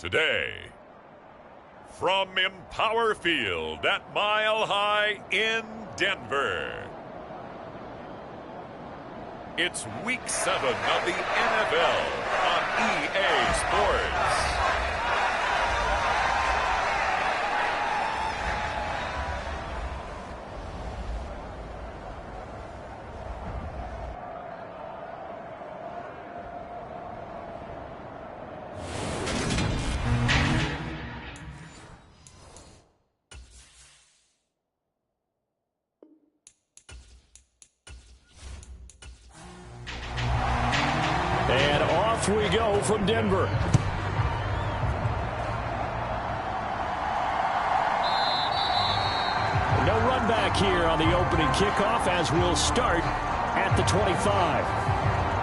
Today, from Empower Field at Mile High in Denver, it's Week 7 of the NFL on EA Sports. And off we go from Denver. No run back here on the opening kickoff as we'll start at the 25.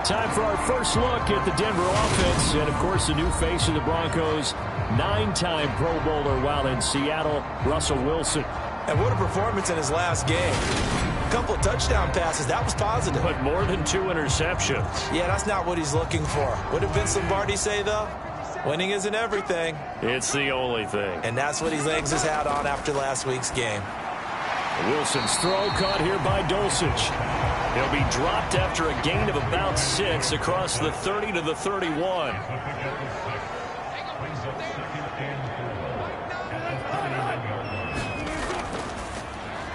Time for our first look at the Denver offense. And, of course, the new face of the Broncos, 9-time Pro Bowler while in Seattle, Russell Wilson. And what a performance in his last game. A couple of touchdown passes, that was positive. But more than 2 interceptions. Yeah, that's not what he's looking for. What did Vince Lombardi say, though? Winning isn't everything. It's the only thing. And that's what he hangs his hat on after last week's game. Wilson's throw caught here by Dulcich. He'll be dropped after a gain of about 6 across the 30 to the 31.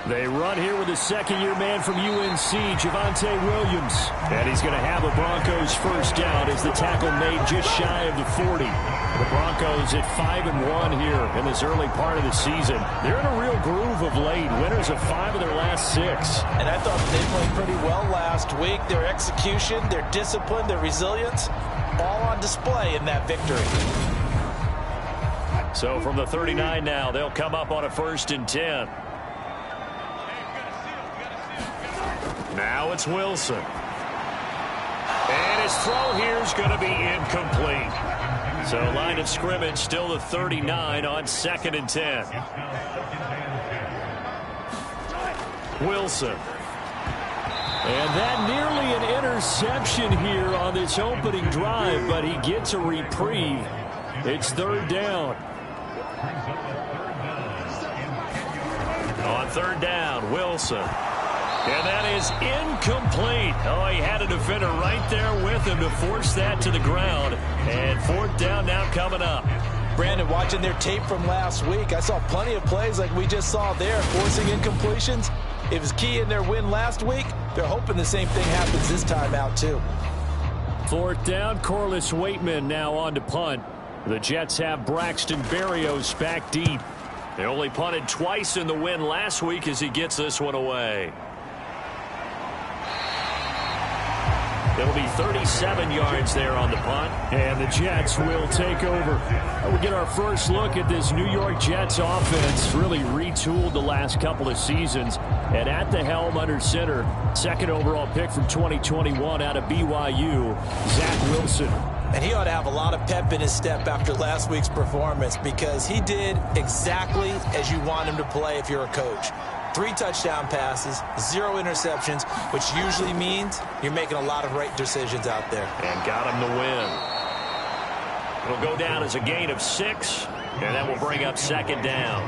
They run here with a second-year man from UNC, Javonte Williams. And he's going to have a Broncos first down as the tackle made just shy of the 40. The Broncos at 5-1 here in this early part of the season. They're in a real groove of late. Winners of 5 of their last 6. And I thought they played pretty well last week. Their execution, their discipline, their resilience, all on display in that victory. So from the 39 now, they'll come up on a 1st and 10. Now it's Wilson. And his throw here is going to be incomplete. So line of scrimmage still the 39 on 2nd and 10. Wilson. And that nearly an interception here on this opening drive, but he gets a reprieve. It's 3rd down. On 3rd down, Wilson. And that is incomplete. Oh, he had a defender right there with him to force that to the ground. And 4th down now coming up. Brandon, watching their tape from last week, I saw plenty of plays like we just saw there, forcing incompletions. It was key in their win last week. They're hoping the same thing happens this time out, too. 4th down, Corliss Waitman now on to punt. The Jets have Braxton Berrios back deep. They only punted twice in the win last week as he gets this one away. It'll be 37 yards there on the punt. And the Jets will take over. We get our first look at this New York Jets offense. Really retooled the last couple of seasons. And at the helm under center, 2nd overall pick from 2021 out of BYU, Zach Wilson. And he ought to have a lot of pep in his step after last week's performance because he did exactly as you want him to play if you're a coach. 3 touchdown passes, 0 interceptions, which usually means you're making a lot of right decisions out there. And got him to win. It'll go down as a gain of 6, and that will bring up 2nd down.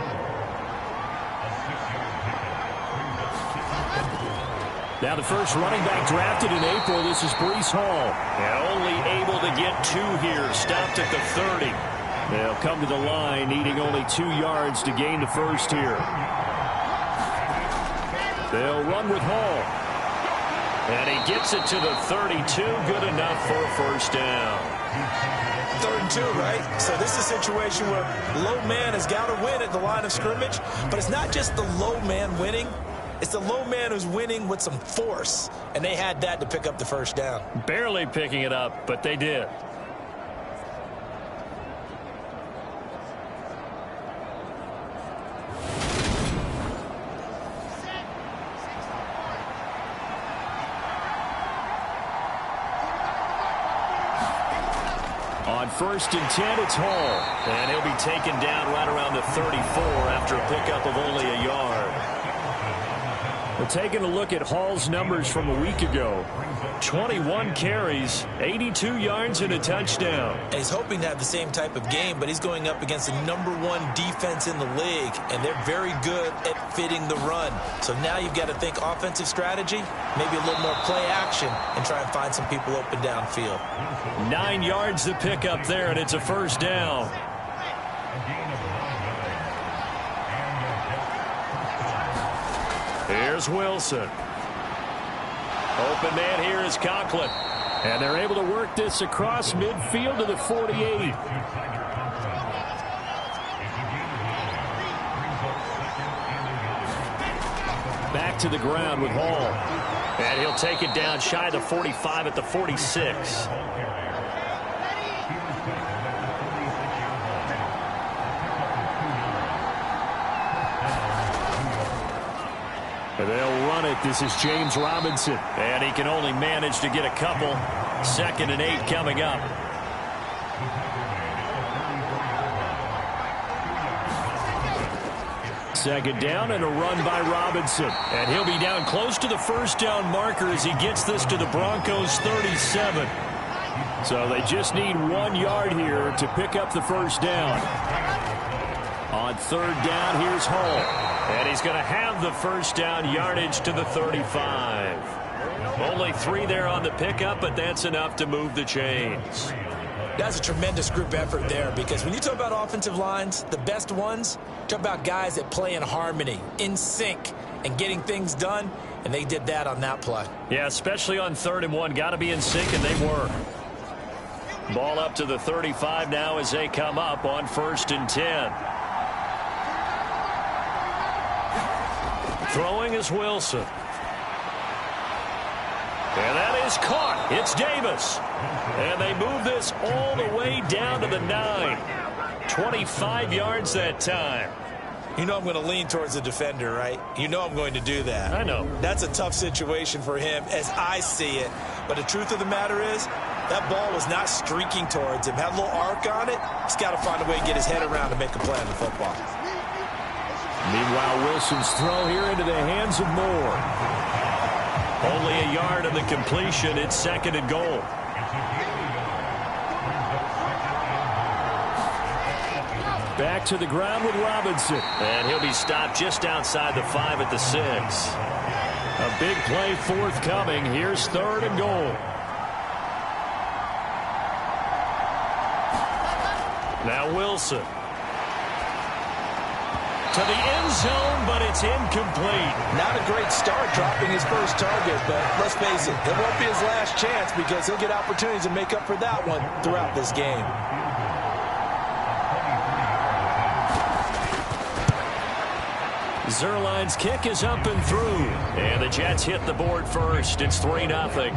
Now the first running back drafted in April, this is Breece Hall. And only able to get 2 here, stopped at the 30. They'll come to the line, needing only 2 yards to gain the first here. They'll run with Hall. And he gets it to the 32. Good enough for a first down. 3rd and 2, right? So this is a situation where low man has got to win at the line of scrimmage. But it's not just the low man winning. It's the low man who's winning with some force. And they had that to pick up the first down. Barely picking it up, but they did. On 1st and 10, it's Hall. And he'll be taken down right around the 34 after a pickup of only a yard. We're taking a look at Hall's numbers from a week ago. 21 carries, 82 yards and a touchdown. And he's hoping to have the same type of game, but he's going up against the #1 defense in the league, and they're very good at fitting the run. So now you've got to think offensive strategy, maybe a little more play action, and try and find some people open downfield. 9 yards to pick up there, and it's a first down. Here's Wilson. Open man here is Conklin. And they're able to work this across midfield to the 48. Back to the ground with Hall. And he'll take it down shy of the 45 at the 46. And they'll run it. This is James Robinson. And he can only manage to get a couple. 2nd and 8 coming up. Second down and a run by Robinson. And he'll be down close to the first down marker as he gets this to the Broncos 37. So they just need 1 yard here to pick up the first down. On 3rd down, here's Hall. And he's going to have the first down, yardage to the 35. Only 3 there on the pickup, but that's enough to move the chains. That's a tremendous group effort there, because when you talk about offensive lines, the best ones, talk about guys that play in harmony, in sync, and getting things done, and they did that on that play. Yeah, especially on 3rd and 1. Got to be in sync, and they were. Ball up to the 35 now as they come up on 1st and 10. Throwing is Wilson. And that is caught. It's Davis. And they move this all the way down to the 9. 25 yards that time. You know I'm going to lean towards the defender, right? You know I'm going to do that. I know. That's a tough situation for him as I see it. But the truth of the matter is, that ball was not streaking towards him. Had a little arc on it. He's got to find a way to get his head around to make a play on the football. Meanwhile, Wilson's throw here into the hands of Moore. Only a yard of the completion. It's 2nd and goal. Back to the ground with Robinson. And he'll be stopped just outside the 5 at the 6. A big play forthcoming. Here's 3rd and goal. Now Wilson. To the end zone, but it's incomplete. Not a great start dropping his first target, but let's face it, it won't be his last chance because he'll get opportunities to make up for that one throughout this game. Zerline's kick is up and through. And the Jets hit the board first. It's 3-0.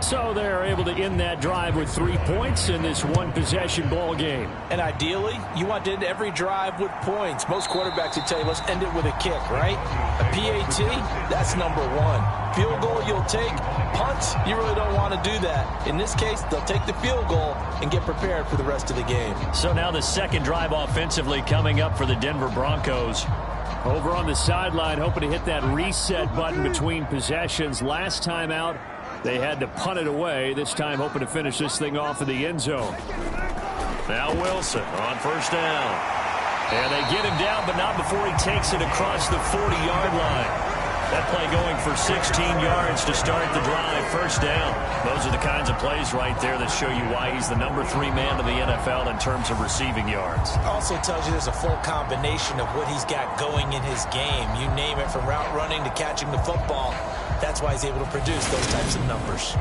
So they're able to end that drive with 3 points in this one-possession ball game. And ideally, you want to end every drive with points. Most quarterbacks would tell you, let's end it with a kick, right? A PAT, that's #1. Field goal you'll take. Punts, you really don't want to do that. In this case, they'll take the field goal and get prepared for the rest of the game. So now the second drive offensively coming up for the Denver Broncos. Over on the sideline, hoping to hit that reset button between possessions. Last time out, they had to punt it away. This time hoping to finish this thing off in the end zone. Now Wilson on 1st down. And they get him down, but not before he takes it across the 40-yard line. That play going for 16 yards to start the drive. 1st down. Those are the kinds of plays right there that show you why he's the #3 man in the NFL in terms of receiving yards. Also tells you there's a full combination of what he's got going in his game. You name it, from route running to catching the football. That's why he's able to produce those types of numbers.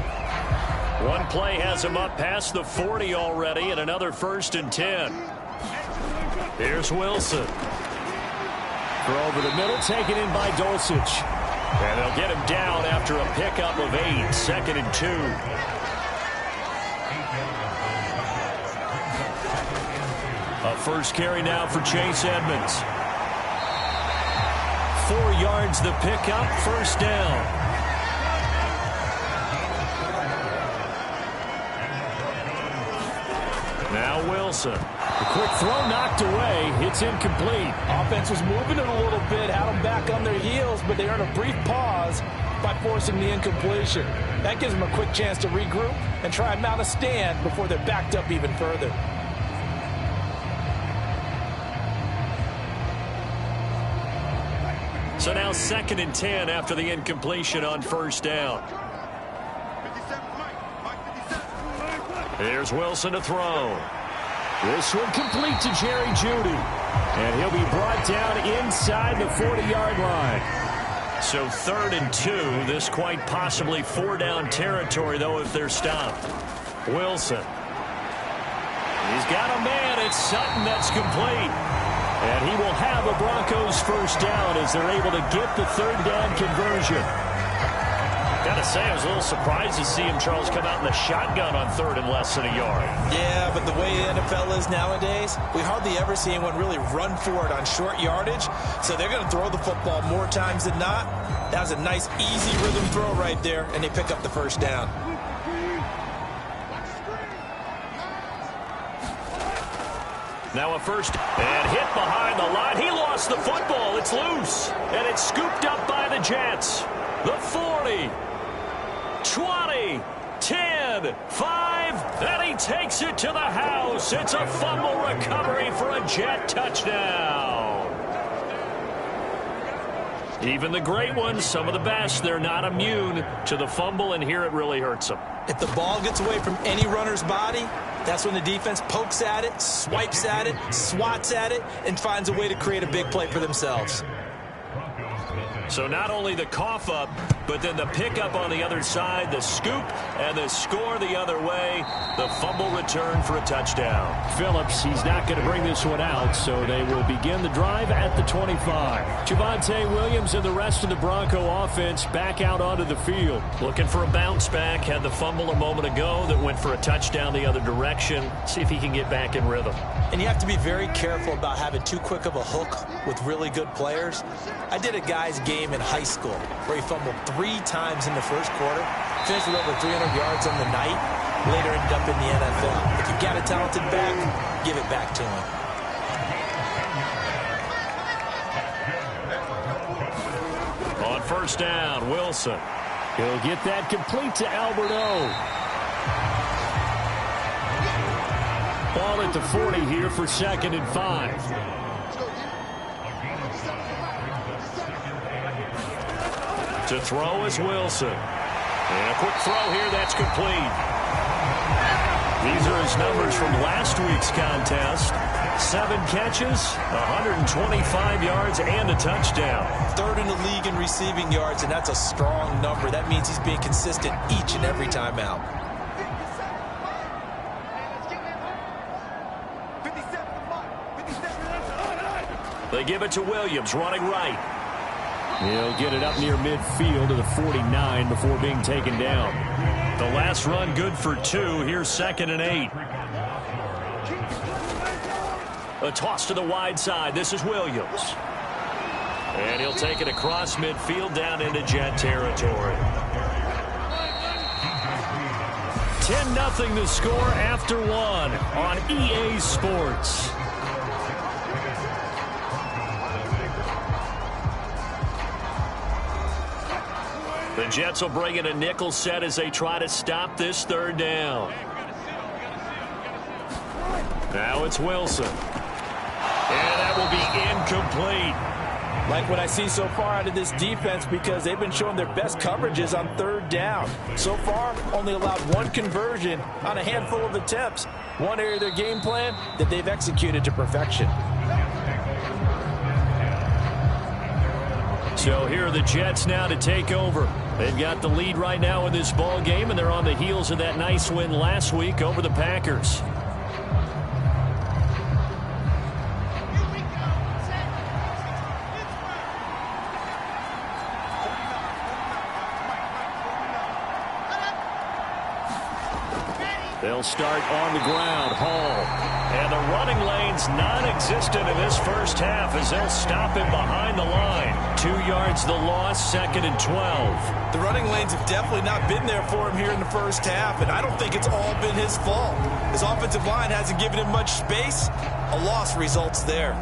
One play has him up past the 40 already, and another 1st and 10. Here's Wilson. Throw over the middle, taken in by Dulcich. And they'll get him down after a pickup of 8. 2nd and 2. A first carry now for Chase Edmonds. 4 yards the pickup, 1st down. Now Wilson. The quick throw knocked away. It's incomplete. Offense was moving it a little bit, had them back on their heels, but they earned a brief pause by forcing the incompletion. That gives them a quick chance to regroup and try and mount a stand before they're backed up even further. So now 2nd and 10 after the incompletion on first down. Here's Wilson to throw. This one complete to Jerry Jeudy. And he'll be brought down inside the 40-yard line. So 3rd and 2. This quite possibly 4-down territory, though, if they're stopped. Wilson. He's got a man. It's Sutton that's complete. And he will have a Broncos first down as they're able to get the 3rd down conversion. Gotta say, I was a little surprised to see him, Charles, come out in the shotgun on 3rd and less than a yard. Yeah, but the way the NFL is nowadays, we hardly ever see anyone really run for it on short yardage. So they're going to throw the football more times than not. That was a nice, easy rhythm throw right there, and they pick up the first down. Now a first and hit behind the line. He lost the football. It's loose, and it's scooped up by the Jets. The 40, 20, 10, 5, and he takes it to the house. It's a fumble recovery for a Jet touchdown. Even the great ones, some of the best, they're not immune to the fumble, and here it really hurts them. If the ball gets away from any runner's body, that's when the defense pokes at it, swipes at it, swats at it, and finds a way to create a big play for themselves. So not only the cough up, but then the pickup on the other side, the scoop, and the score the other way. The fumble return for a touchdown. Phillips, he's not going to bring this one out, so they will begin the drive at the 25. Javonte Williams and the rest of the Bronco offense back out onto the field. Looking for a bounce back. Had the fumble a moment ago that went for a touchdown the other direction. See if he can get back in rhythm. And you have to be very careful about having too quick of a hook with really good players. I did a guy's game in high school where he fumbled 3 times in the first quarter, finished with over 300 yards on the night, later ended up in the NFL. If you've got a talented back, give it back to him. On first down, Wilson. He'll get that complete to Alberto. Ball at the 40 here for 2nd and 5. To throw is Wilson. And a quick throw here, that's complete. These are his numbers from last week's contest. 7 catches, 125 yards, and a touchdown. 3rd in the league in receiving yards, and that's a strong number. That means he's being consistent each and every time out. They give it to Williams, running right. He'll get it up near midfield to the 49 before being taken down. The last run good for 2. Here's 2nd and 8. A toss to the wide side. This is Williams. And he'll take it across midfield down into Jet territory. 10-0 the score after 1 on EA Sports. The Jets will bring in a nickel set as they try to stop this 3rd down. Now it's Wilson. And that will be incomplete. Like what I see so far out of this defense, because they've been showing their best coverages on 3rd down. So far, only allowed 1 conversion on a handful of attempts. One area of their game plan that they've executed to perfection. So here are the Jets now to take over. They've got the lead right now in this ball game, and they're on the heels of that nice win last week over the Packers. They'll start on the ground. Hall. And the running lane's non-existent in this first half as they'll stop him behind the line. 2 yards the loss, 2nd and 12. The running lanes have definitely not been there for him here in the first half, and I don't think it's all been his fault. His offensive line hasn't given him much space. A loss results there.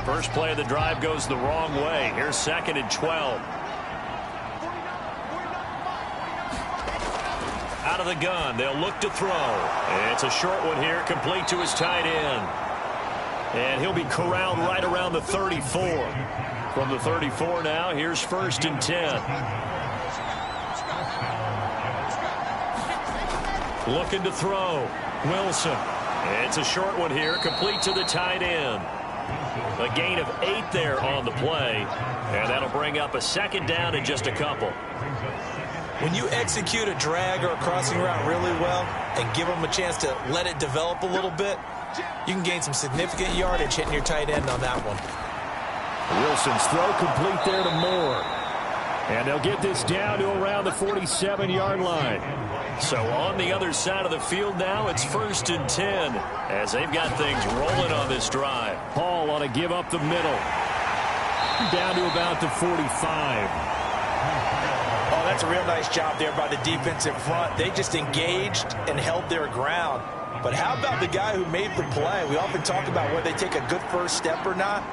First play of the drive goes the wrong way. Here's 2nd and 12. Out of the gun, they'll look to throw. It's a short one here, complete to his tight end. And he'll be corralled right around the 34. From the 34 now, here's 1st and 10. Looking to throw. Wilson. It's a short one here, complete to the tight end. A gain of 8 there on the play, and that'll bring up a 2nd down in just a couple. When you execute a drag or a crossing route really well and give them a chance to let it develop a little bit, you can gain some significant yardage hitting your tight end on that one. Wilson's throw complete there to Moore. And they'll get this down to around the 47-yard line. So on the other side of the field now, it's 1st and 10 as they've got things rolling on this drive. Hall on a give up the middle. Down to about the 45. Oh, that's a real nice job there by the defensive front. They just engaged and held their ground. But how about the guy who made the play? We often talk about whether they take a good first step or not.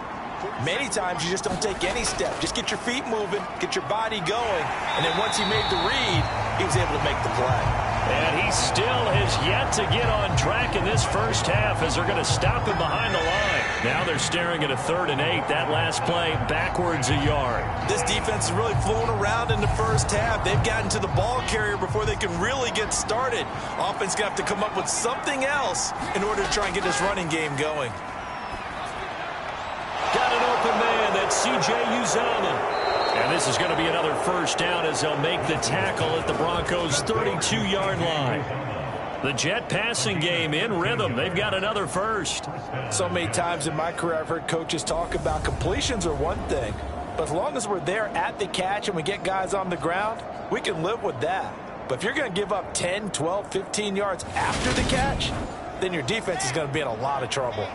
Many times you just don't take any step. Just get your feet moving, get your body going, and then once he made the read, he was able to make the play. And he still has yet to get on track in this first half as they're going to stop him behind the line. Now they're staring at a 3rd and 8. That last play backwards a yard. This defense is really flown around in the first half. They've gotten to the ball carrier before they can really get started. Offense going to have to come up with something else in order to try and get this running game going. Got an open man. That's C.J. Uzomah. And this is going to be another 1st down as they'll make the tackle at the Broncos' 32-yard line. The Jet passing game in rhythm. They've got another 1st. So many times in my career I've heard coaches talk about completions are one thing. But as long as we're there at the catch and we get guys on the ground, we can live with that. But if you're going to give up 10, 12, 15 yards after the catch, then your defense is going to be in a lot of trouble.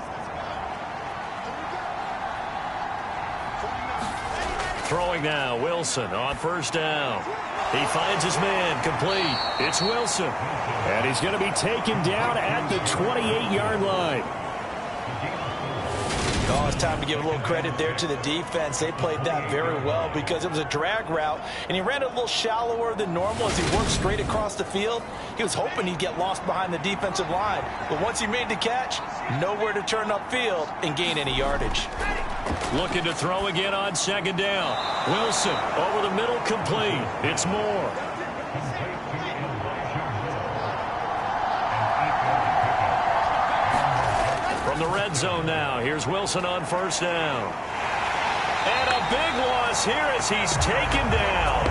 Throwing now, Wilson on 1st down. He finds his man, complete. It's Wilson. And he's going to be taken down at the 28-yard line. Oh, it's time to give a little credit there to the defense. They played that very well because it was a drag route, and he ran it a little shallower than normal as he worked straight across the field. He was hoping he'd get lost behind the defensive line, but once he made the catch, nowhere to turn upfield and gain any yardage. Looking to throw again on 2nd down. Wilson over the middle, complete. It's Moore. From the red zone now, here's Wilson on 1st down. And a big loss here as he's taken down.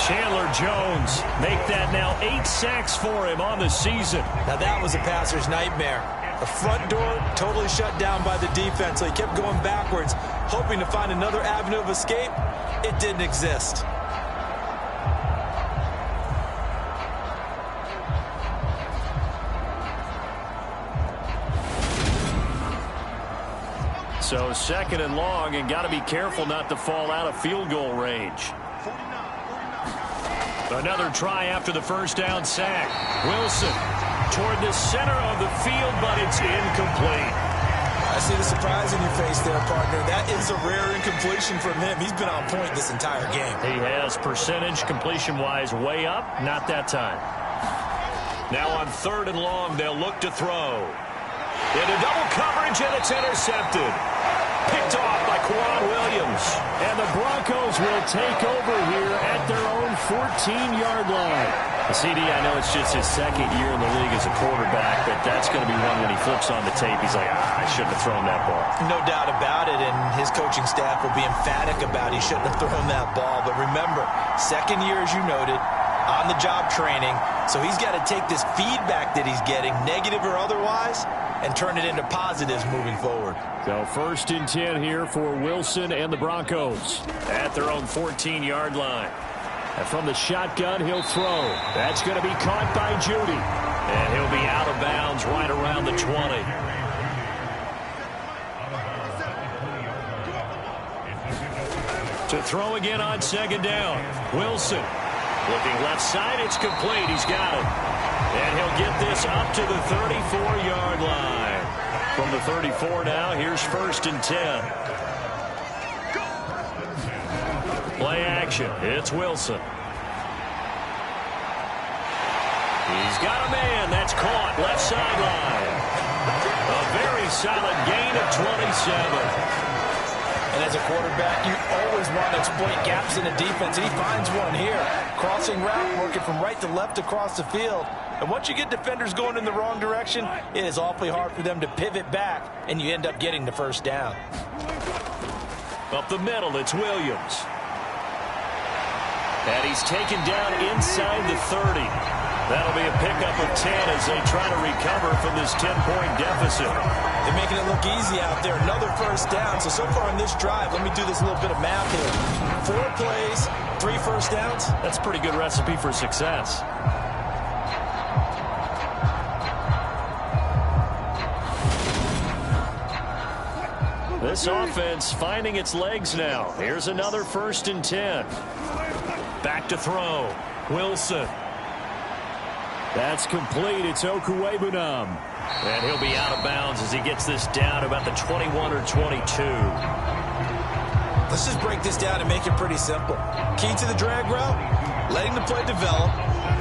Chandler Jones make that now 8 sacks for him on the season. Now that was a passer's nightmare. The front door totally shut down by the defense, so he kept going backwards, hoping to find another avenue of escape. It didn't exist. So 2nd and long, and got to be careful not to fall out of field goal range. Another try after the 1st down sack. Wilson toward the center of the field, but it's incomplete. I see the surprise in your face there, partner. That is a rare incompletion from him. He's been on point this entire game. He has percentage completion-wise way up. Not that time. Now on 3rd and long, they'll look to throw. Into double coverage, and it's intercepted. Picked off by Quan Williams. And the Broncos will take over here at their own 14-yard line. CD, I know it's just his 2nd year in the league as a quarterback, but that's going to be one when he flips on the tape, he's like, I shouldn't have thrown that ball. No doubt about it, and his coaching staff will be emphatic about he shouldn't have thrown that ball. But remember, 2nd year, as you noted, on-the-job training, so he's got to take this feedback that he's getting, negative or otherwise, and turn it into positives moving forward. So 1st and 10 here for Wilson and the Broncos at their own 14-yard line. And from the shotgun, he'll throw. That's going to be caught by Judy. And he'll be out of bounds right around the 20. To throw again on second down. Wilson looking left side. It's complete. He's got it. And he'll get this up to the 34-yard line. From the 34 now, here's 1st and 10. Play action. It's Wilson. He's got a man. That's caught. Left sideline. A very solid gain of 27. And as a quarterback, you always want to exploit gaps in the defense. And he finds one here. Crossing route, working from right to left across the field. And once you get defenders going in the wrong direction, it is awfully hard for them to pivot back, and you end up getting the first down. Up the middle, it's Williams. And he's taken down inside the 30. That'll be a pickup of 10 as they try to recover from this 10-point deficit. They're making it look easy out there. Another first down. So far in this drive, let me do this little bit of math here. 4 plays, 3 first downs. That's a pretty good recipe for success. This offense finding its legs now. Here's another 1st and 10. Back to throw. Wilson. That's complete. It's Okuwebunam. And he'll be out of bounds as he gets this down about the 21 or 22. Let's just break this down and make it pretty simple. Key to the drag route, letting the play develop,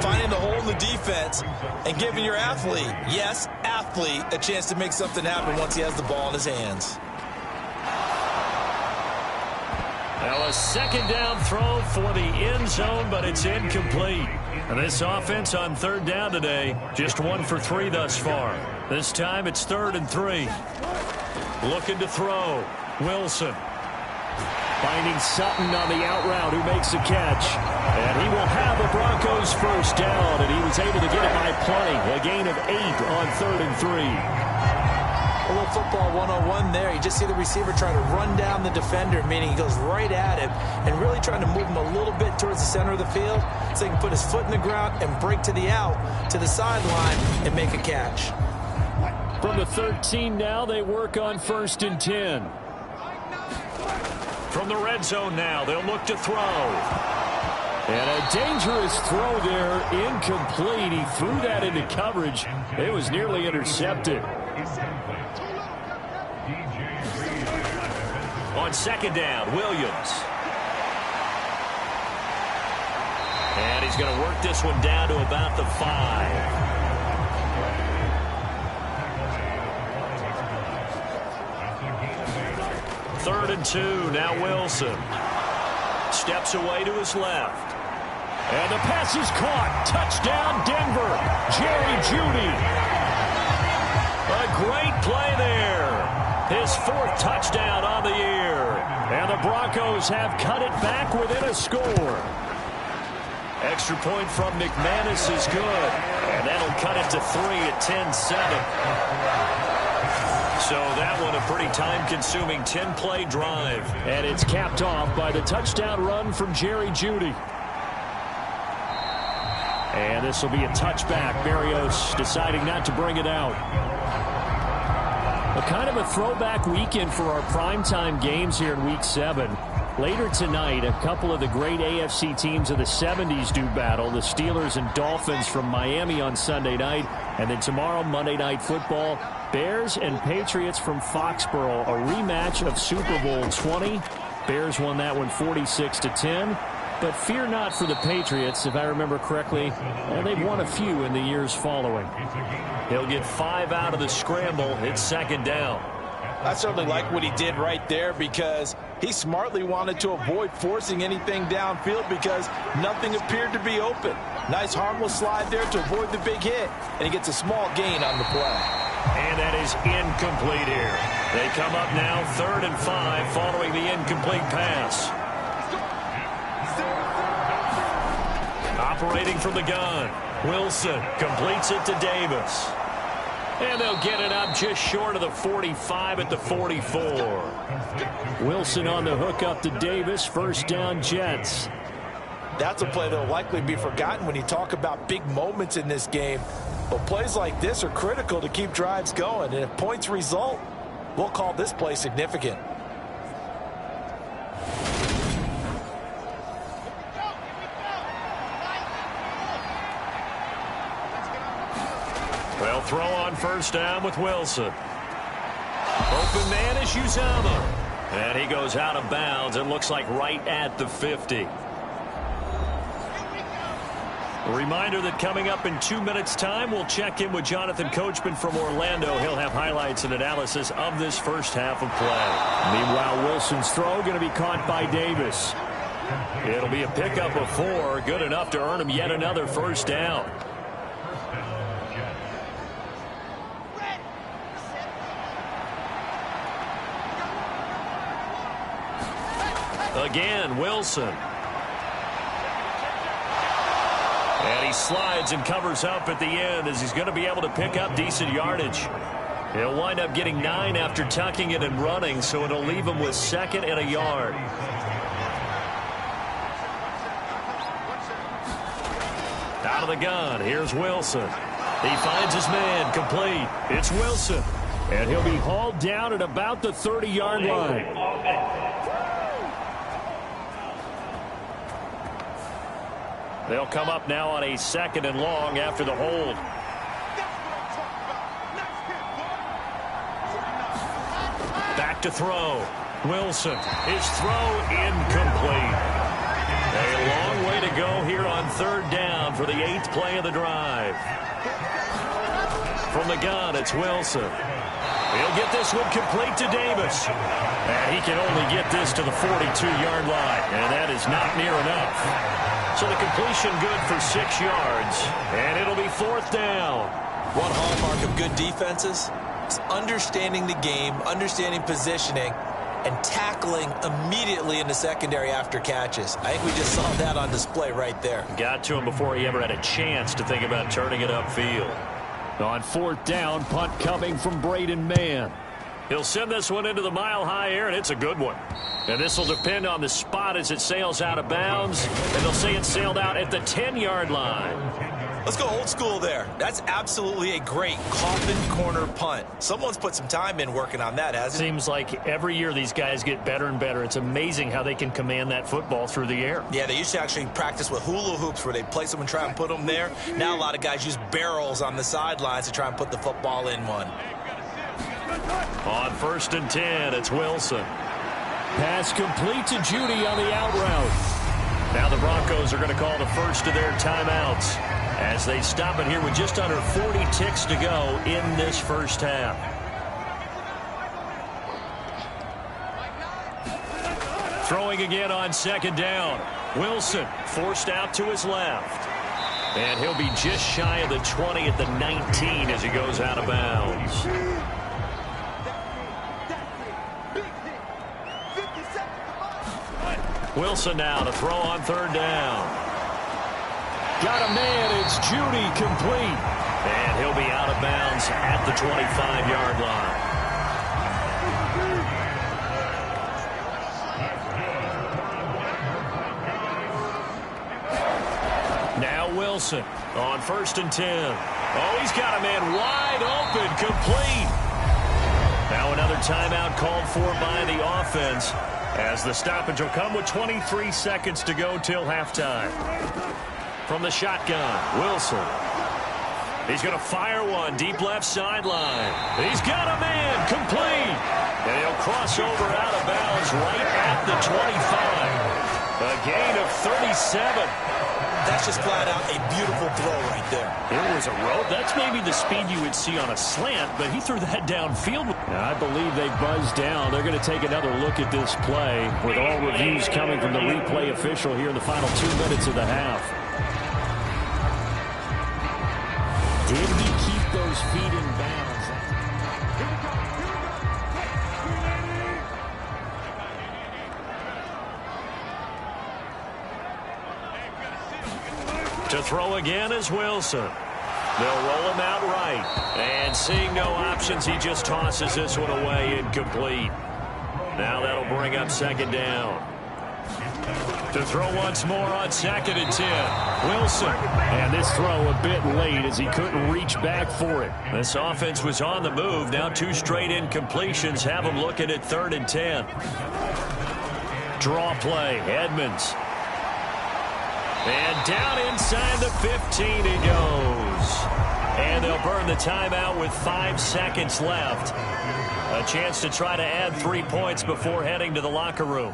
finding the hole in the defense, and giving your athlete, yes, athlete, a chance to make something happen once he has the ball in his hands. Now a second down throw for the end zone, but it's incomplete. And this offense on 3rd down today, just 1 for 3 thus far. This time it's 3rd and 3. Looking to throw. Wilson. Finding Sutton on the out route who makes the catch. And he will have the Broncos first down, and he was able to get it by plenty. A gain of 8 on 3rd and 3. A little football 101 there. You just see the receiver trying to run down the defender, meaning he goes right at him and really trying to move him a little bit towards the center of the field so he can put his foot in the ground and break to the out, to the sideline, and make a catch. From the 13 now, they work on 1st and 10. From the red zone now, they'll look to throw. And a dangerous throw there, incomplete. He threw that into coverage. It was nearly intercepted. On 2nd down, Williams. And he's going to work this one down to about the 5. Third and 2, now Wilson. Steps away to his left. And the pass is caught. Touchdown, Denver. Jerry Jeudy. A great play there. His 4th touchdown on the year. And the Broncos have cut it back within a score. Extra point from McManus is good. And that'll cut it to 3 at 10-7. So that one a pretty time-consuming 10-play drive. And it's capped off by the touchdown run from Jerry Jeudy. And this will be a touchback. Berrios deciding not to bring it out. A kind of a throwback weekend for our primetime games here in Week 7. Later tonight, a couple of the great AFC teams of the 70s do battle. The Steelers and Dolphins from Miami on Sunday night. And then tomorrow, Monday Night Football, Bears and Patriots from Foxborough. A rematch of Super Bowl 20. Bears won that one 46-10. But fear not for the Patriots, if I remember correctly. And they've won a few in the years following. He'll get 5 out of the scramble. It's 2nd down. I certainly like what he did right there because he smartly wanted to avoid forcing anything downfield because nothing appeared to be open. Nice harmless slide there to avoid the big hit, and he gets a small gain on the play. And that is incomplete here. They come up now 3rd and 5 following the incomplete pass. Operating from the gun. Wilson completes it to Davis. And they'll get it up just short of the 45 at the 44. Wilson on the hook up to Davis. First down, Jets. That's a play that will likely be forgotten when you talk about big moments in this game. But plays like this are critical to keep drives going. And if points result, we'll call this play significant. They'll throw on first down with Wilson. Open man is Uzama. And he goes out of bounds and looks like right at the 50. A reminder that coming up in 2 minutes' time, we'll check in with Jonathan Coachman from Orlando. He'll have highlights and analysis of this first half of play. Meanwhile, Wilson's throw going to be caught by Davis. It'll be a pickup of 4, good enough to earn him yet another first down. Again, Wilson. And he slides and covers up at the end as he's going to be able to pick up decent yardage. He'll wind up getting 9 after tucking it and running, so it'll leave him with 2nd and a yard. Out of the gun, here's Wilson. He finds his man, complete. It's Wilson. And he'll be hauled down at about the 30-yard line. They'll come up now on a 2nd and long after the hold. Back to throw. Wilson. His throw incomplete. A long way to go here on 3rd down for the 8th play of the drive. From the gun, it's Wilson. He'll get this one complete to Davis. And he can only get this to the 42-yard line. And that is not near enough. So the completion good for 6 yards. And it'll be 4th down. One hallmark of good defenses is understanding the game, understanding positioning, and tackling immediately in the secondary after catches. I think we just saw that on display right there. Got to him before he ever had a chance to think about turning it upfield. On 4th down, punt coming from Braden Mann. He'll send this one into the mile-high air, and it's a good one. And this will depend on the spot as it sails out of bounds. And they'll say it sailed out at the 10-yard line. Let's go old school there. That's absolutely a great coffin corner punt. Someone's put some time in working on that, hasn't it? Seems like every year these guys get better and better. It's amazing how they can command that football through the air. Yeah, they used to actually practice with hula hoops where they place them and try and put them there. Now a lot of guys use barrels on the sidelines to try and put the football in one. On 1st and 10, it's Wilson. Pass complete to Judy on the out route. Now the Broncos are going to call the first of their timeouts as they stop it here with just under 40 ticks to go in this first half. Throwing again on 2nd down. Wilson forced out to his left. And he'll be just shy of the 20 at the 19 as he goes out of bounds. Wilson now to throw on 3rd down. Got a man, it's Judy, complete. And he'll be out of bounds at the 25-yard line. Now Wilson on 1st and 10. Oh, he's got a man wide open, complete. Now another timeout called for by the offense, as the stoppage will come with 23 seconds to go till halftime. From the shotgun, Wilson. He's going to fire one deep left sideline. He's got a man, complete. And he'll cross over out of bounds right at the 25. A gain of 37. That's just flat out a beautiful throw right there. It was a rope. That's maybe the speed you would see on a slant, but he threw that downfield. I believe they buzzed down. They're going to take another look at this play with all reviews coming from the replay official here in the final 2 minutes of the half. Did he keep those feet in bounds? To throw again is Wilson. They'll roll him out right. And seeing no options, he just tosses this one away incomplete. Now that'll bring up 2nd down. To throw once more on 2nd and 10. Wilson. And this throw a bit late as he couldn't reach back for it. This offense was on the move. Now 2 straight incompletions have them looking at 3rd and 10. Draw play. Edmonds. And down inside the 15 he goes. And they'll burn the timeout with 5 seconds left. A chance to try to add 3 points before heading to the locker room.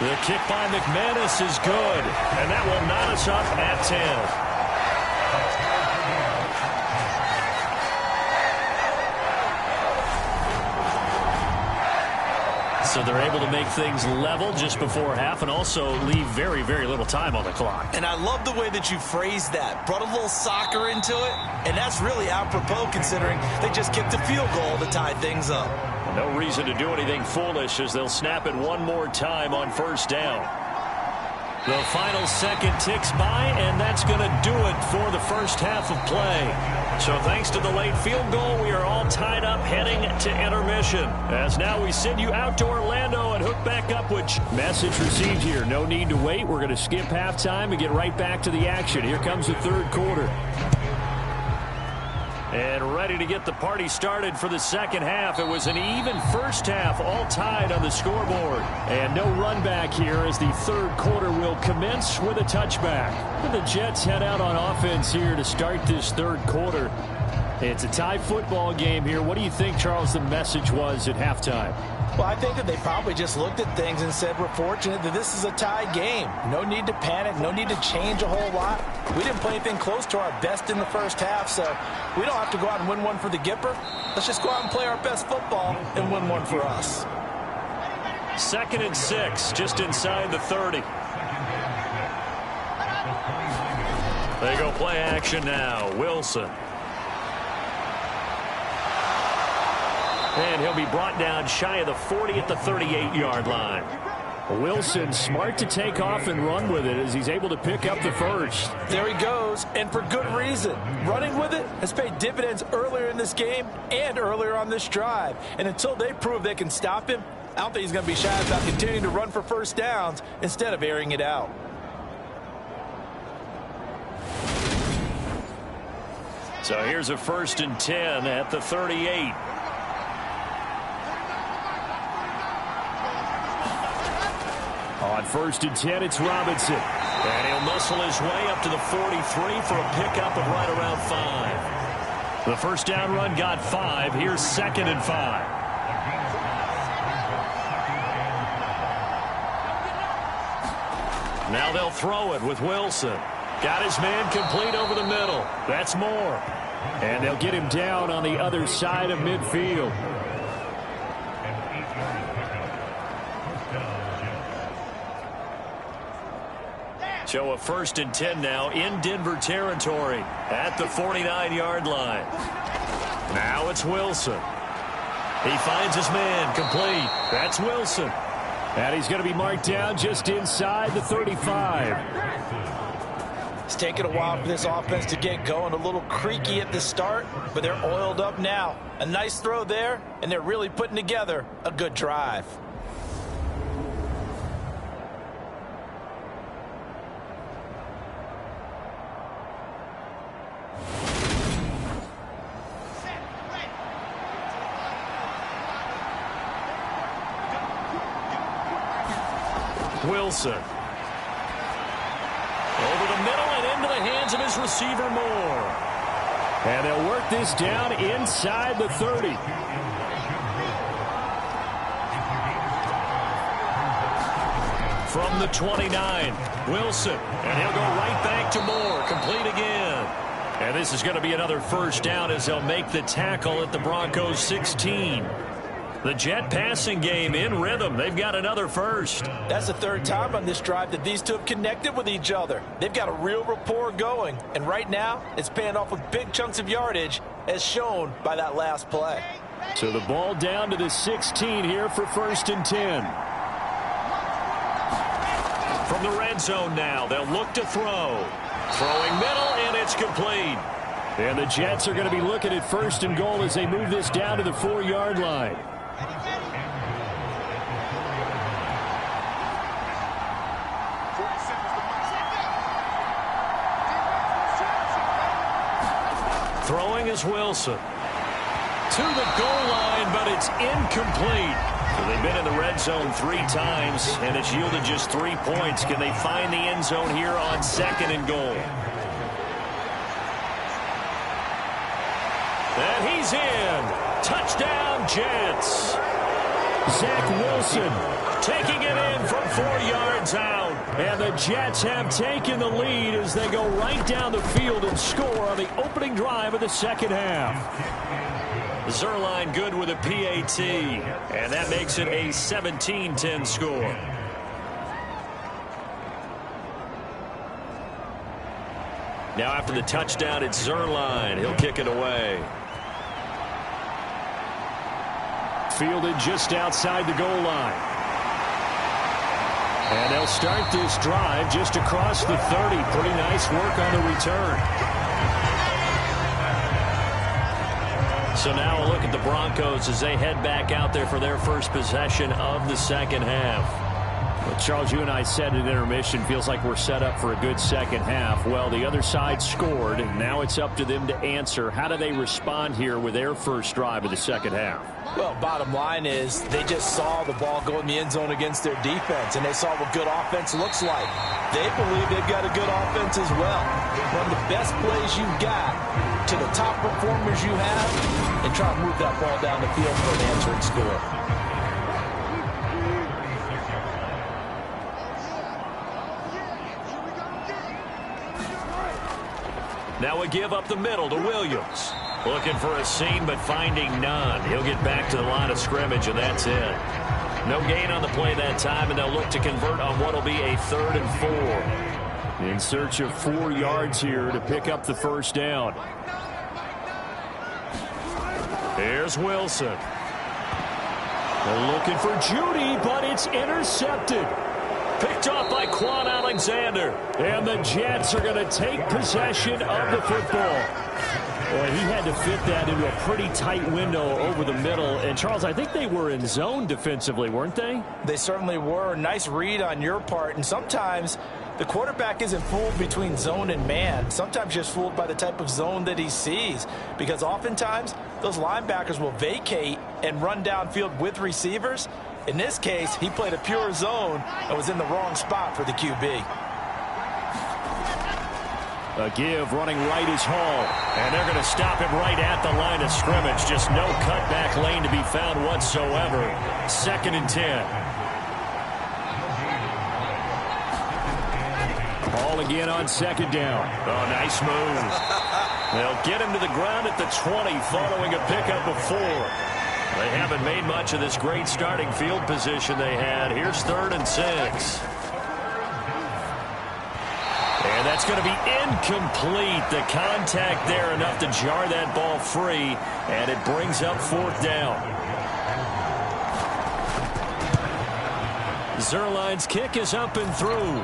The kick by McManus is good, and that will knot us up at 10. So they're able to make things level just before half and also leave very, very little time on the clock. And I love the way that you phrased that. Brought a little soccer into it, and that's really apropos considering they just kicked a field goal to tie things up. No reason to do anything foolish as they'll snap it one more time on 1st down. The final second ticks by, and that's going to do it for the first half of play. So thanks to the late field goal, we are all tied up heading to intermission. As now we send you out to Orlando and hook back up with... Message received here. No need to wait. We're going to skip halftime and get right back to the action. Here comes the 3rd quarter. And ready to get the party started for the 2nd half. It was an even first half, all tied on the scoreboard. And no run back here as the 3rd quarter will commence with a touchback. And the Jets head out on offense here to start this 3rd quarter. It's a tie football game here. What do you think, Charles, the message was at halftime? Well, I think that they probably just looked at things and said, we're fortunate that this is a tie game. No need to panic. No need to change a whole lot. We didn't play anything close to our best in the first half, so we don't have to go out and win one for the Gipper. Let's just go out and play our best football and win one for us. 2nd and 6, just inside the 30. They go play action now. Wilson. And he'll be brought down shy of the 40 at the 38-yard line. Wilson smart to take off and run with it as he's able to pick up the first. There he goes, and for good reason. Running with it has paid dividends earlier in this game and earlier on this drive. And until they prove they can stop him, I don't think he's going to be shy about continuing to run for first downs instead of airing it out. So here's a 1st and 10 at the 38. On 1st and 10, it's Robinson. And he'll muscle his way up to the 43 for a pickup of right around 5. The first down run got 5. Here's 2nd and 5. Now they'll throw it with Wilson. Got his man complete over the middle. That's more. And they'll get him down on the other side of midfield. So a 1st and 10 now in Denver territory at the 49-yard line. Now it's Wilson. He finds his man complete. That's Wilson. And he's going to be marked down just inside the 35. It's taken a while for this offense to get going. A little creaky at the start, but they're oiled up now. A nice throw there, and they're really putting together a good drive. Wilson. Over the middle and into the hands of his receiver Moore. And they'll work this down inside the 30. From the 29, Wilson. And he'll go right back to Moore. Complete again. And this is going to be another first down as they'll make the tackle at the Broncos 16. The Jet passing game in rhythm. They've got another first. That's the 3rd time on this drive that these two have connected with each other. They've got a real rapport going. And right now, it's paying off with big chunks of yardage, as shown by that last play. So the ball down to the 16 here for 1st and 10. From the red zone now, they'll look to throw. Throwing middle, and it's complete. And the Jets are going to be looking at 1st and goal as they move this down to the 4-yard line. Throwing is Wilson. To the goal line, but it's incomplete. So they've been in the red zone 3 times, and it's yielded just 3 points. Can they find the end zone here on 2nd and goal? And he's in. Touchdown, Jets. Zach Wilson taking it in from 4 yards out. And the Jets have taken the lead as they go right down the field and score on the opening drive of the second half. Zerline good with a PAT, and that makes it a 17-10 score. Now after the touchdown, it's Zerline. He'll kick it away. Fielded just outside the goal line. And they'll start this drive just across the 30. Pretty nice work on the return. So now a look at the Broncos as they head back out there for their first possession of the second half. Well, Charles, you and I said at intermission, feels like we're set up for a good second half. Well, the other side scored, and now it's up to them to answer. How do they respond here with their first drive of the second half? Well, bottom line is they just saw the ball go in the end zone against their defense, and they saw what good offense looks like. They believe they've got a good offense as well. Run the best plays you've got to the top performers you have, and try to move that ball down the field for an answering score. Now we give up the middle to Williams. Looking for a seam, but finding none. He'll get back to the line of scrimmage, and that's it. No gain on the play that time, and they'll look to convert on what will be a 3rd and 4. In search of 4 yards here to pick up the first down. Here's Wilson. They're looking for Judy, but it's intercepted. Picked off by Quan Alexander. And the Jets are going to take possession of the football. Boy, he had to fit that into a pretty tight window over the middle. And, Charles, I think they were in zone defensively, weren't they? They certainly were. Nice read on your part. And sometimes the quarterback isn't fooled between zone and man. Sometimes just fooled by the type of zone that he sees. Because oftentimes those linebackers will vacate and run downfield with receivers. In this case, he played a pure zone and was in the wrong spot for the QB. A give running right is Hall. And they're going to stop him right at the line of scrimmage. Just no cutback lane to be found whatsoever. 2nd and 10. Hall again on 2nd down. Oh, nice move. They'll get him to the ground at the 20 following a pickup of 4. They haven't made much of this great starting field position they had. Here's 3rd and 6. And that's going to be incomplete. The contact there enough to jar that ball free, and it brings up 4th down. Zerline's kick is up and through.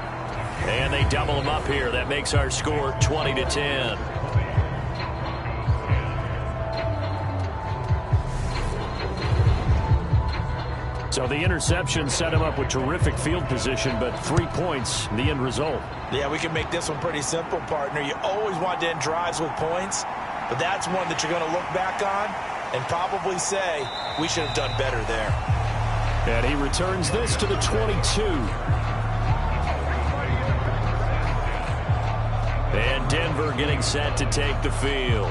And they double him up here. That makes our score 20-10. So the interception set him up with terrific field position, but 3 points, the end result. Yeah, we can make this one pretty simple, partner. You always want to end drives with points, but that's one that you're going to look back on and probably say, we should have done better there. And he returns this to the 22. And Denver getting set to take the field.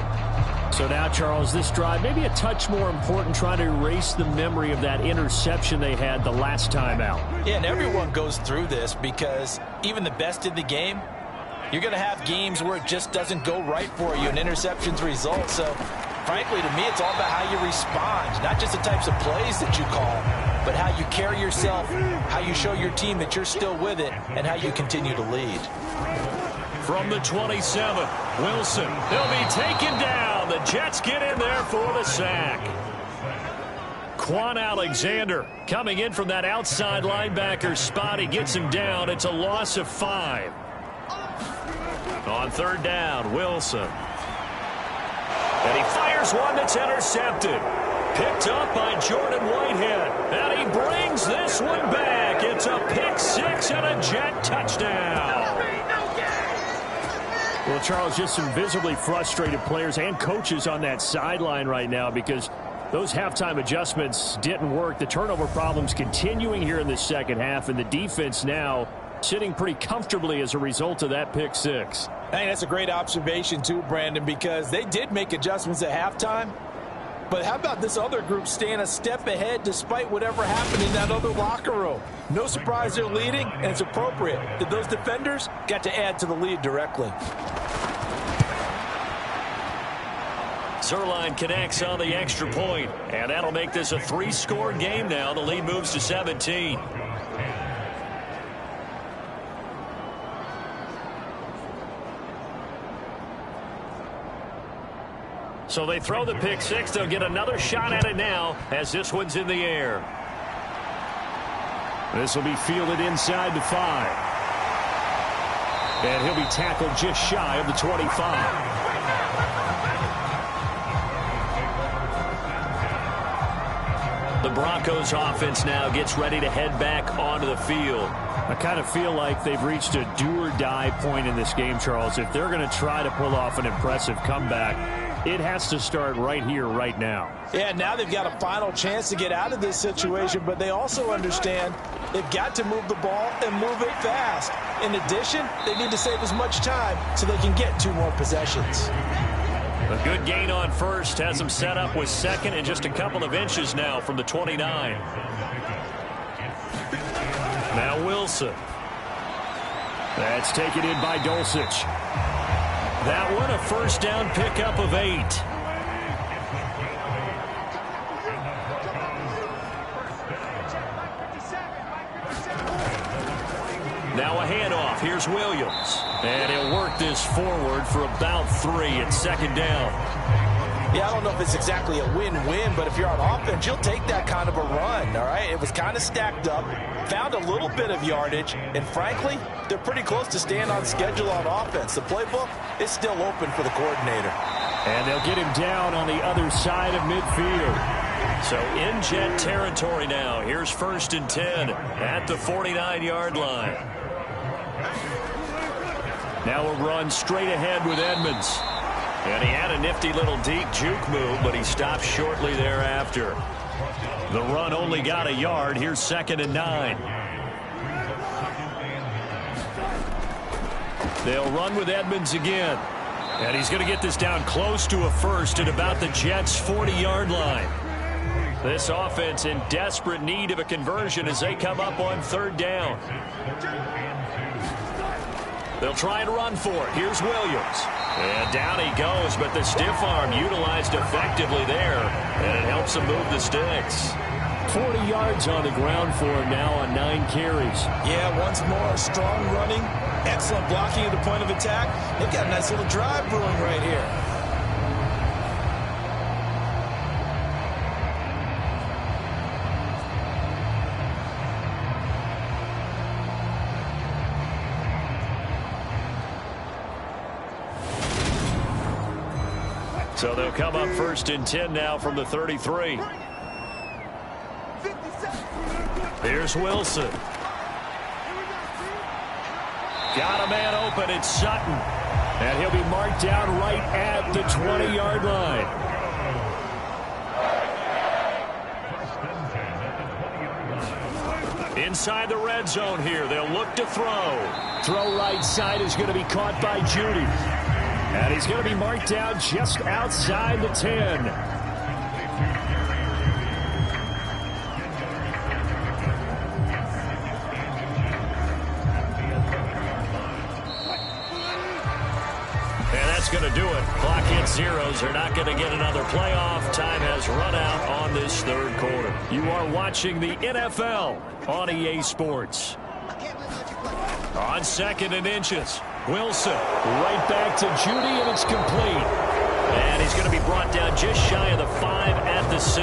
So now, Charles, this drive maybe a touch more important, trying to erase the memory of that interception they had the last time out. Yeah, and everyone goes through this because even the best in the game, you're going to have games where it just doesn't go right for you and interceptions result. So, frankly, to me, it's all about how you respond, not just the types of plays that you call, but how you carry yourself, how you show your team that you're still with it, and how you continue to lead. From the 27, Wilson, they'll be taken down. The Jets get in there for the sack. Quan Alexander coming in from that outside linebacker spot. He gets him down. It's a loss of 5. On 3rd down, Wilson. And he fires one that's intercepted. Picked up by Jordan Whitehead. And he brings this one back. It's a pick 6 and a Jet touchdown. Well, Charles, just some visibly frustrated players and coaches on that sideline right now because those halftime adjustments didn't work. The turnover problems continuing here in the second half, and the defense now sitting pretty comfortably as a result of that pick six. Hey, that's a great observation too, Brandon, because they did make adjustments at halftime. But how about this other group staying a step ahead despite whatever happened in that other locker room? No surprise they're leading, and it's appropriate that those defenders got to add to the lead directly. Zerline connects on the extra point, and that'll make this a 3-score game now. The lead moves to 17. So they throw the pick six. They'll get another shot at it now as this one's in the air. This will be fielded inside the 5. And he'll be tackled just shy of the 25. The Broncos offense now gets ready to head back onto the field. I kind of feel like they've reached a do-or-die point in this game, Charles. If they're going to try to pull off an impressive comeback, it has to start right here, right now. Yeah, now they've got a final chance to get out of this situation, but they also understand they've got to move the ball and move it fast. In addition, they need to save as much time so they can get 2 more possessions. A good gain on first has them set up with second and just a couple of inches now from the 29. Now Wilson. That's taken in by Dulcich. That one a first down pickup of 8. Now a handoff. Here's Williams. And he'll work this forward for about 3 at second down. Yeah, I don't know if it's exactly a win-win, but if you're on offense, you'll take that kind of a run, all right? It was kind of stacked up, found a little bit of yardage, and frankly, they're pretty close to staying on schedule on offense. The playbook is still open for the coordinator. And they'll get him down on the other side of midfield. So in Jet territory now. Here's 1st and 10 at the 49-yard line. Now a run straight ahead with Edmonds. And he had a nifty little deep juke move, but he stopped shortly thereafter. The run only got a yard. Here's 2nd and 9. They'll run with Edmonds again. And he's going to get this down close to a first at about the Jets' 40-yard line. This offense in desperate need of a conversion as they come up on 3rd down. They'll try and run for it. Here's Williams. And down he goes, but the stiff arm utilized effectively there, and it helps him move the sticks. 40 yards on the ground for him now on 9 carries. Yeah, once more, strong running, excellent blocking at the point of attack. They've got a nice little drive brewing right here. So they'll come up 1st and 10 now from the 33. Here's Wilson. Got a man open. It's Sutton. And he'll be marked down right at the 20-yard line. Inside the red zone here. They'll look to throw. Throw right side is going to be caught by Judy. And he's going to be marked down just outside the 10. And that's going to do it. Clock hits zeros. They're not going to get another playoff. Time has run out on this 3rd quarter. You are watching the NFL on EA Sports. On 2nd and inches. Wilson right back to Judy, and it's complete. And he's going to be brought down just shy of the 5 at the 6.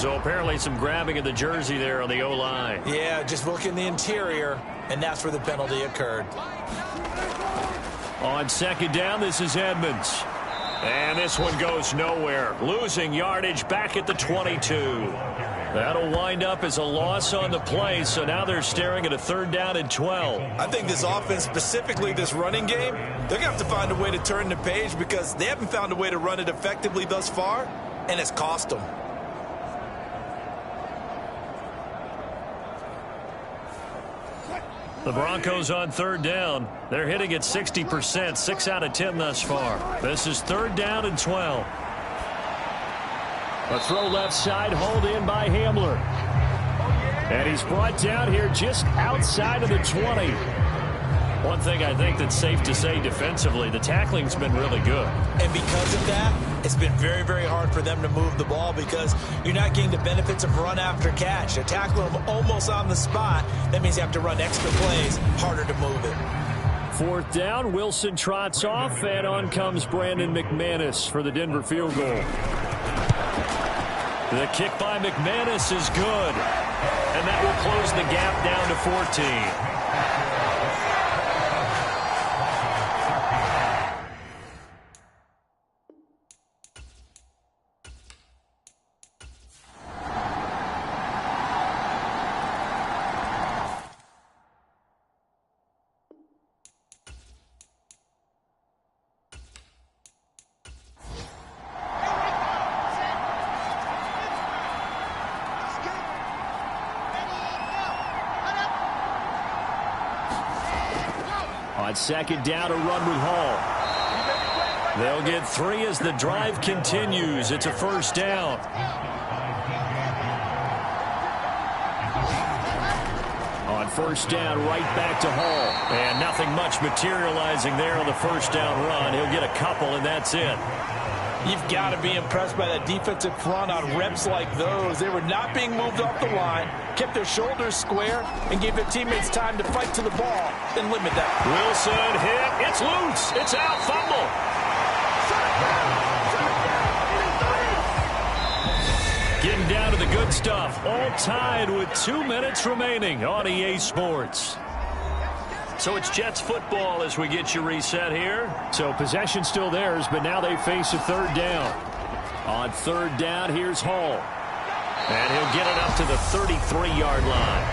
So apparently some grabbing of the jersey there on the O-line. Yeah, just look in the interior, and that's where the penalty occurred. On 2nd down, this is Edmonds. And this one goes nowhere. Losing yardage back at the 22. That'll wind up as a loss on the play, so now they're staring at a 3rd down and 12. I think this offense, specifically this running game, they're going to have to find a way to turn the page because they haven't found a way to run it effectively thus far, and it's cost them. The Broncos on 3rd down. They're hitting at 60%, 6 out of 10 thus far. This is 3rd down and 12. A throw left side, hauled in by Hamler. And he's brought down here just outside of the 20. One thing I think that's safe to say defensively, the tackling's been really good. And because of that, it's been very, very hard for them to move the ball because you're not getting the benefits of run after catch. They're tackling them almost on the spot. That means you have to run extra plays, harder to move it. 4th down, Wilson trots off, and on comes Brandon McManus for the Denver field goal. The kick by McManus is good, and that will close the gap down to 14. On 2nd down, a run with Hall. They'll get 3 as the drive continues. It's a 1st down. On 1st down, right back to Hall. And nothing much materializing there on the 1st down run. He'll get a couple, and that's it. You've got to be impressed by that defensive front on reps like those. They were not being moved off the line, kept their shoulders square, and gave their teammates time to fight to the ball and limit that. Wilson hit. It's loose. It's out. Fumble. Getting down to the good stuff. All tied with 2 minutes remaining on EA Sports. So it's Jets football as we get you reset here. So possession still theirs, but now they face a 3rd down. On 3rd down, here's Hall. And he'll get it up to the 33-yard line.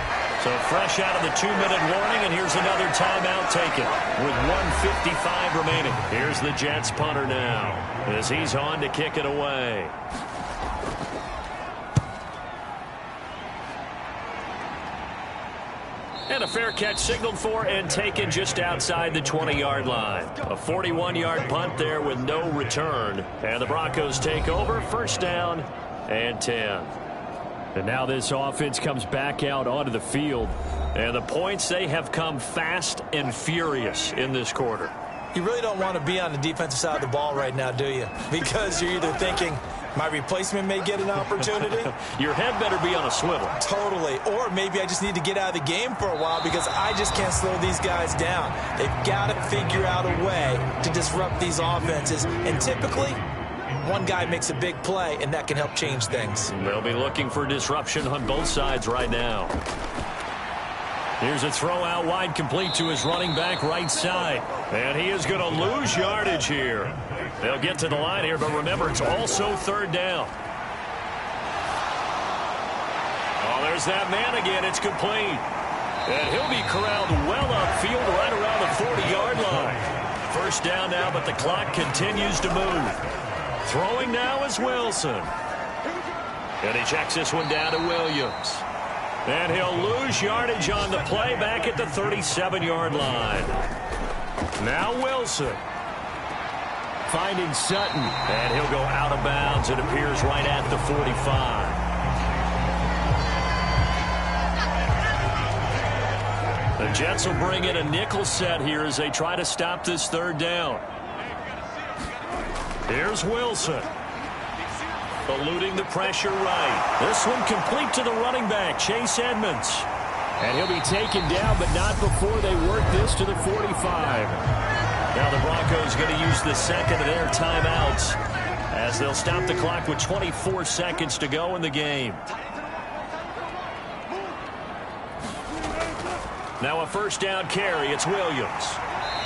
So fresh out of the 2-minute warning, and here's another timeout taken with 1:55 remaining. Here's the Jets punter now as he's on to kick it away. And a fair catch signaled for and taken just outside the 20-yard line. A 41-yard punt there with no return. And the Broncos take over, 1st down and 10. And now this offense comes back out onto the field. And the points, they have come fast and furious in this quarter. You really don't want to be on the defensive side of the ball right now, do you? Because you're either thinking, my replacement may get an opportunity. Your head better be on a swivel. Totally. Or maybe I just need to get out of the game for a while because I just can't slow these guys down. They've got to figure out a way to disrupt these offenses. And typically, one guy makes a big play, and that can help change things. They'll be looking for disruption on both sides right now. Here's a throw out wide, complete to his running back right side. And he is going to lose yardage here. They'll get to the line here, but remember, it's also 3rd down. Oh, there's that man again. It's complete. And he'll be corralled well upfield right around the 40-yard line. 1st down now, but the clock continues to move. Throwing now is Wilson. And he checks this one down to Williams. And he'll lose yardage on the play back at the 37-yard line. Now Wilson. Finding Sutton. And he'll go out of bounds. It appears right at the 45. The Jets will bring in a nickel set here as they try to stop this 3rd down. Here's Wilson. Eluding the pressure right. This one complete to the running back, Chase Edmonds. And he'll be taken down, but not before they work this to the 45. Now the Broncos going to use the second of their timeouts as they'll stop the clock with 24 seconds to go in the game. Now a 1st down carry. It's Williams.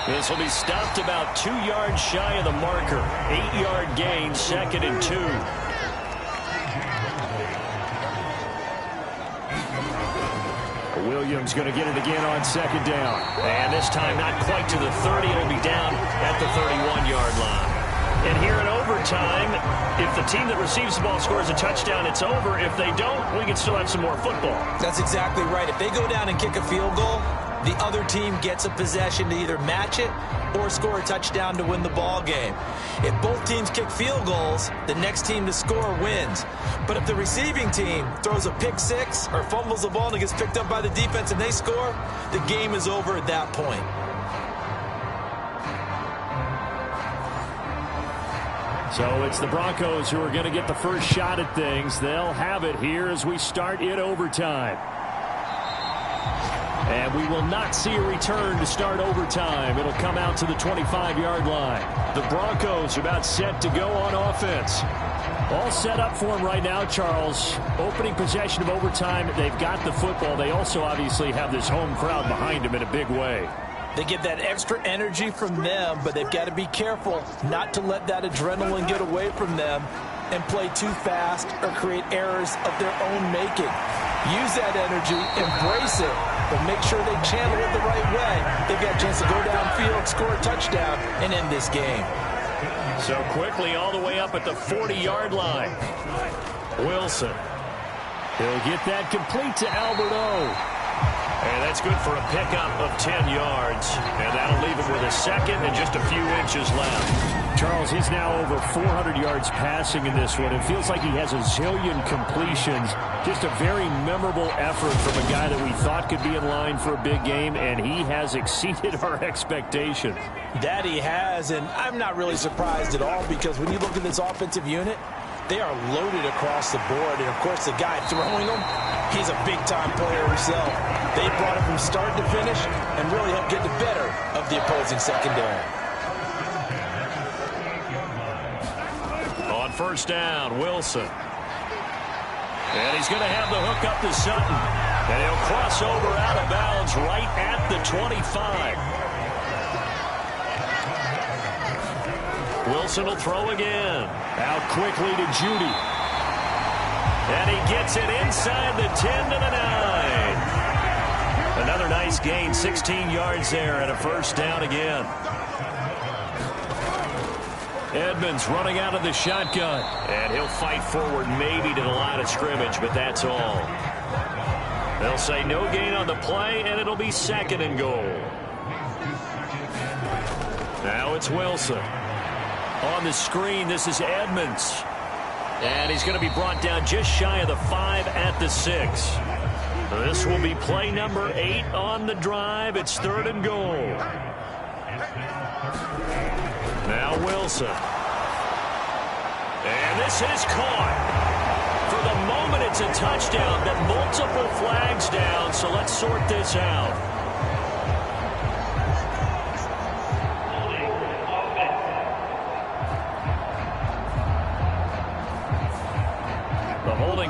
This will be stopped about 2 yards shy of the marker. 8-yard gain, 2nd and 2. Williams going to get it again on second down. And this time not quite to the 30. It'll be down at the 31-yard line. And here in overtime, if the team that receives the ball scores a touchdown, it's over. If they don't, we can still have some more football. That's exactly right. If they go down and kick a field goal, the other team gets a possession to either match it or score a touchdown to win the ball game. If both teams kick field goals, the next team to score wins. But if the receiving team throws a pick six or fumbles the ball and it gets picked up by the defense and they score, the game is over at that point. So it's the Broncos who are going to get the first shot at things. They'll have it here as we start in overtime. And we will not see a return to start overtime. It'll come out to the 25-yard line. The Broncos are about set to go on offense. All set up for them right now, Charles. Opening possession of overtime. They've got the football. They also obviously have this home crowd behind them in a big way. They get that extra energy from them, but they've got to be careful not to let that adrenaline get away from them and play too fast or create errors of their own making. Use that energy, embrace it, but make sure they channel it the right way. They've got a chance to go downfield, score a touchdown, and end this game. So quickly all the way up at the 40-yard line. Wilson. He'll get that complete to Albert O. And that's good for a pickup of 10 yards. And that'll leave him with a second and just a few inches left. Charles, he's now over 400 yards passing in this one. It feels like he has a zillion completions. Just a very memorable effort from a guy that we thought could be in line for a big game, and he has exceeded our expectations. That he has, and I'm not really surprised at all because when you look at this offensive unit, they are loaded across the board. And, of course, the guy throwing them, he's a big-time player himself. They brought it from start to finish and really helped get the better of the opposing secondary. On first down, Wilson. And he's going to have the hook up to Sutton. And he'll cross over out of bounds right at the 25. Wilson will throw again. Out quickly to Judy. And he gets it inside the 10 to the 9. Another nice gain, 16 yards there and a first down again. Edmonds running out of the shotgun. And he'll fight forward maybe to the line of scrimmage, but that's all. They'll say no gain on the play, and it'll be second and goal. Now it's Wilson. On the screen, this is Edmonds. And he's going to be brought down just shy of the 5 at the 6. This will be play number 8 on the drive. It's third and goal. Now Wilson. And this is caught. For the moment, it's a touchdown, but multiple flags down, so let's sort this out.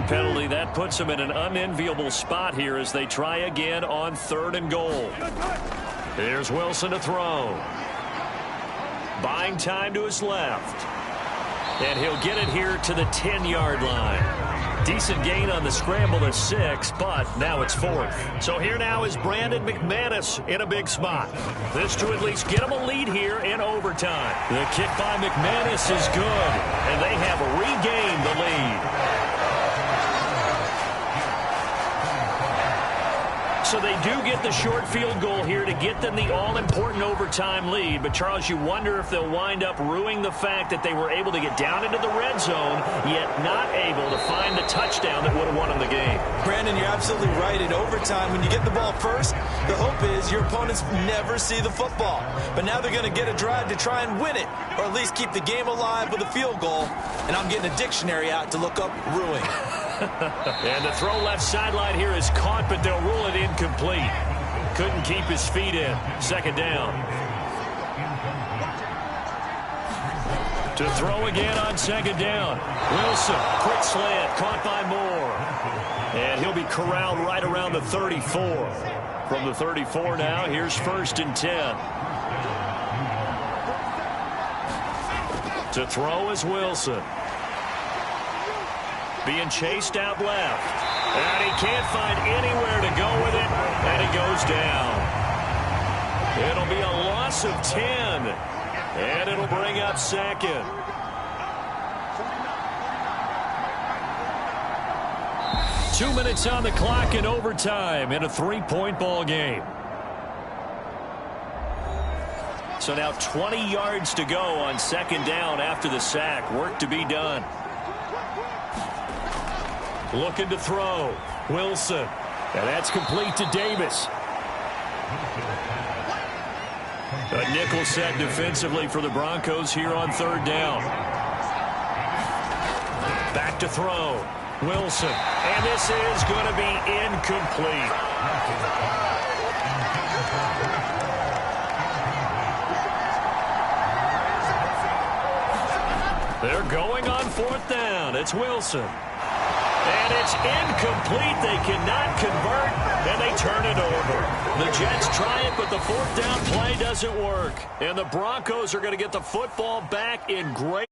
Penalty, that puts them in an unenviable spot here as they try again on third and goal. Here's Wilson to throw. Buying time to his left. And he'll get it here to the 10-yard line. Decent gain on the scramble to 6, but now it's 4th. So here now is Brandon McManus in a big spot. This to at least get him a lead here in overtime. The kick by McManus is good, and they have regained the lead. So they do get the short field goal here to get them the all-important overtime lead. But, Charles, you wonder if they'll wind up ruining the fact that they were able to get down into the red zone, yet not able to find the touchdown that would have won them the game. Brandon, you're absolutely right. In overtime, when you get the ball first, the hope is your opponents never see the football. But now they're going to get a drive to try and win it, or at least keep the game alive with a field goal. And I'm getting a dictionary out to look up ruin. And the throw left sideline here is caught, but they'll rule it incomplete. Couldn't keep his feet in. Second down. To throw again on second down. Wilson, quick slant, caught by Moore. And he'll be corralled right around the 34. From the 34 now, here's 1st and 10. To throw is Wilson. Being chased out left. And he can't find anywhere to go with it, and he goes down. It'll be a loss of 10, and it'll bring up second. Two minutes on the clock in overtime in a three-point ball game. So now 20 yards to go on second down after the sack. Work to be done. Looking to throw. Wilson. And that's complete to Davis. A nickel set defensively for the Broncos here on third down. Back to throw. Wilson. And this is going to be incomplete. They're going on fourth down. It's Wilson. And it's incomplete. They cannot convert, and they turn it over. The Jets try it, but the fourth down play doesn't work. And the Broncos are going to get the football back in great